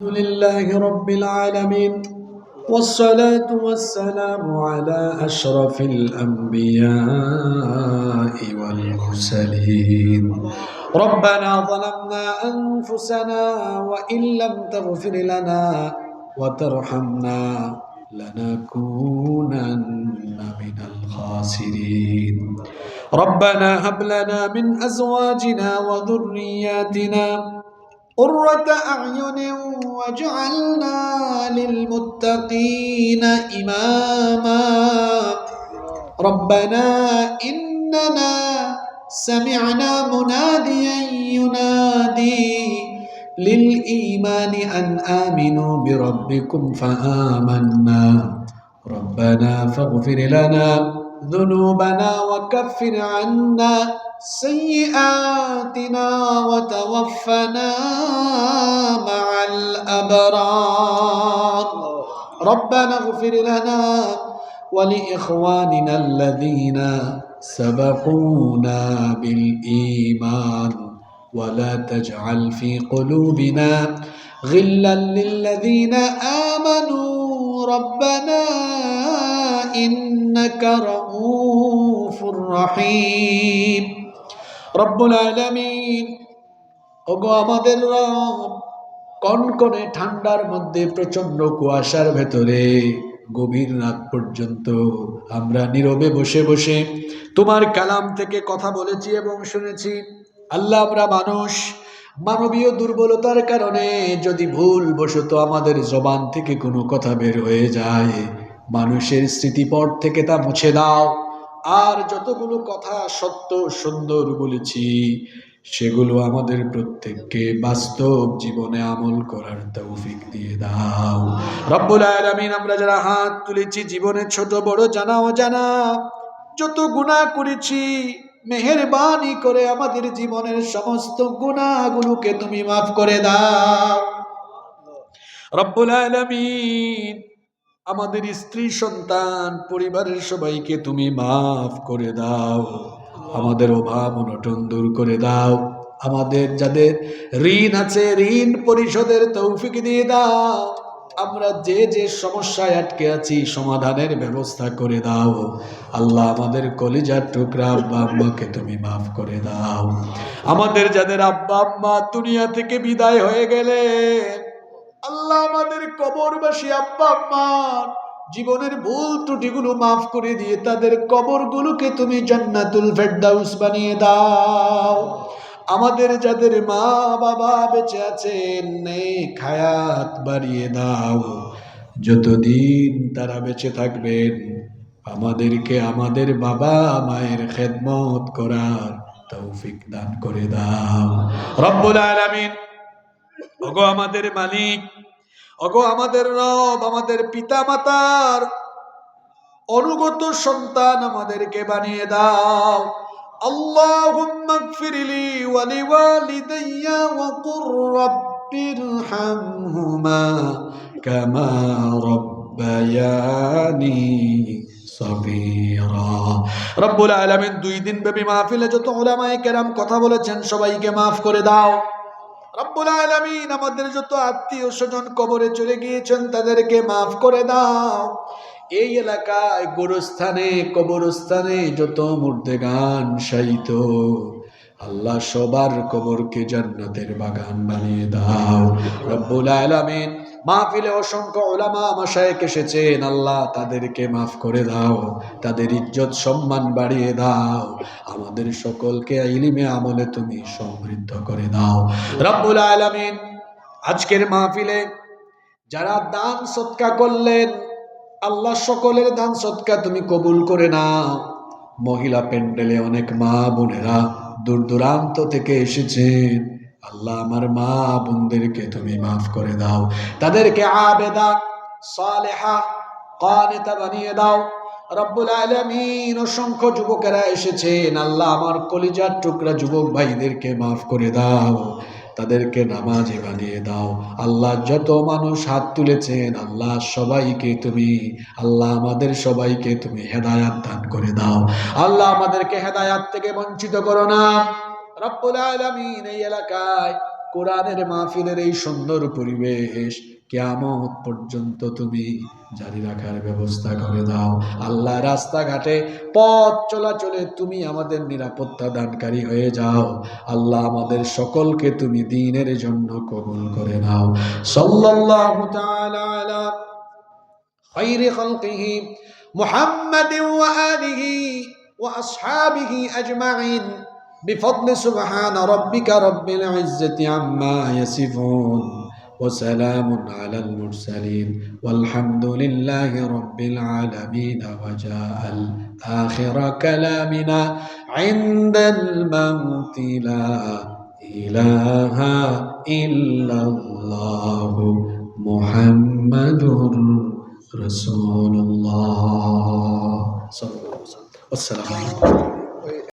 الحمد لله رب العالمين والصلاة والسلام على أشرف الأنبياء والمرسلين ربنا ظلمنا أنفسنا وإن لم تغفر لنا وترحمنا لنكونن من الخاسرين ربنا هب لنا من أزواجنا وذرياتنا قرة أعين واجعلنا للمتقين إماما ربنا إننا سمعنا مناديا ينادي للإيمان أن آمنوا بربكم فآمنا ربنا فاغفر لنا ذنوبنا وكفر عنا سيئاتنا وتوفنا مع الأبرار ربنا اغفر لنا ولإخواننا الذين سبقونا بالإيمان ولا تجعل في قلوبنا غلا للذين آمنوا ربنا إنك رؤوف رحيم রব্বুল আলামিন ওগো আমাদের রব কনকনে ঠান্ডার মধ্যে প্রচন্ড কুয়াশার ভেতরে গভীর রাত পর্যন্ত আমরা নীরবে বসে বসে তোমার কালাম থেকে কথা বলেছি এবং শুনেছি আল্লাহ আমরা মানুষ মানবীয় দুর্বলতার কারণে যদি ভুলবশত আমাদের জবান থেকে কোনো কথা বের হয়ে যায় মানুষের স্মৃতিপট থেকে তা মুছে দাও আর যতগুলো কথা সত্য সুন্দর বলেছি সেগুলো আমাদের প্রত্যেককে বাস্তব জীবনে আমল করার তৌফিক দিয়ে দাও রব্বুল আলামিন আমরা যারা হাত তুলেছি জীবনে ছোট বড় জানা অজানা যত গুনাহ করেছি মেহেরবানি করে আমাদের জীবনের সমস্ত গুনাহগুলোকে তুমি মাফ করে দাও রব্বুল আলামিন আমাদের স্ত্রী সন্তান পরিবারের সবাইকে তুমি মাফ করে দাও আমাদের অভাব অনটন দূর করে দাও আমাদের যাদের ঋণ আছে ঋণ পরিশোধের তৌফিক দিয়ে দাও আমরা যে যে সমস্যায় আটকে আছি সমাধানের ব্যবস্থা করে দাও আল্লাহ আমাদের কলিজার টুকরা আব্বা আম্মাকে তুমি মাফ করে দাও আমাদের যাদের আব্বা আম্মা দুনিয়া থেকে বিদায় হয়ে গেলে আল্লাহ আমাদের কবরবাসী আব্বা আম্মা জীবনের ভুল ত্রুটিগুলো মাফ করে দিয়ে তাদের কবরগুলোকে তুমি জান্নাতুল ফেরদাউস বানিয়ে দাও আমাদের যাদের মা বাবা বেঁচে আছেন নেক হায়াত বাড়িয়ে দাও যতদিন তারা বেঁচে থাকবেন আমাদেরকে আমাদের বাবা মায়ের খেদমত করার তৌফিক দান করে দাও রব্বুল আলামিন ওগো আমাদের মালিক ওগো আমাদের রব আমাদের পিতা মাতার অনুগত সন্তান আমাদেরকে বানিয়ে দাও আল্লাহুম্মা গফিরলি ওয়া লিওয়ালিদাইয়া ওয়া কুর রাব্বিরহামহুমা কামা রাব্বায়ানি সগীরা রব্বুল আলামিন 2 দিন ব্যাপী মাহফিলে যত উলামায়ে কেরাম কথা বলেছেন সবাইকে maaf করে দাও রব্বুল আলামিন আমাদের যত আত্মীয় স্বজন কবরে চলে গিয়েছেন তাদেরকে maaf করে দাও এই এলাকায় গোরস্থানে কবরস্থানে যত মুর্দেগান শায়িত আল্লাহ সবার কবরকে জান্নাতের বাগান বানিয়ে দাও রব্বুল আলামিন মাহফিলে অসংখ্য উলামা মাশায়েখ এসেছেন আল্লাহ তাদেরকে maaf করে দাও তাদের ইজ্জত সম্মান বাড়িয়ে দাও আমাদের সকলকে ইলমে আমলে তুমি সমৃদ্ধ করে দাও রব্বুল আলামিন আজকের মাহফিলে যারা দান সদকা করলেন আল্লাহ সকলের দান সদকা তুমি কবুল করে নাও মহিলা প্যান্ডেলে অনেক মা বোনেরা দূর দূরান্ত থেকে এসেছেন আল্লাহ আমার মা বোনদেরকে তুমি maaf করে দাও তাদেরকে আবেদা সালেহা কানিতা বানিয়ে দাও রব্বুল আলামিন অসংখ্য যুবকেরা এসেছেন আল্লাহ আমার কলিজার টুকরা যুবক ভাইদেরকে maaf করে দাও তাদেরকে নামাজি বানিয়ে দাও আল্লাহ যত মানুষ হাত তুলেছেন আল্লাহ সবাইকে তুমি আল্লাহ আমাদের সবাইকে তুমি হেদায়েত দান করে দাও আল্লাহ আমাদেরকে হেদায়েত থেকে বঞ্চিত করো না রব্বুল আলামিন এই এলাকায় কোরআনের মাহফিলের এই সুন্দর পরিবেশ কিয়ামত পর্যন্ত তুমি জারি রাখার ব্যবস্থা করে দাও আল্লাহ। রাস্তাঘাটে পথ চলাচলে তুমি আমাদের নিরাপত্তা দানকারী হয়ে যাও আল্লাহ। আমাদের সকলকে তুমি দ্বীনের জন্য কবুল করে নাও। সাল্লাল্লাহু তাআলা আলা খায়রি খালকিহি মুহাম্মাদিন ওয়া আলিহি ওয়া আসহাবিহি আজমাইন বিফদলি সুবহান রাব্বিকা রাব্বিল ইজ্জাতি আম্মা ইয়াসিফুন وسلام على المرسلين والحمد لله رب العالمين. وجاء الآخر كلامنا عند الموت لا إله إلا الله محمد رسول الله صلى الله عليه وسلم. والسلام عليكم.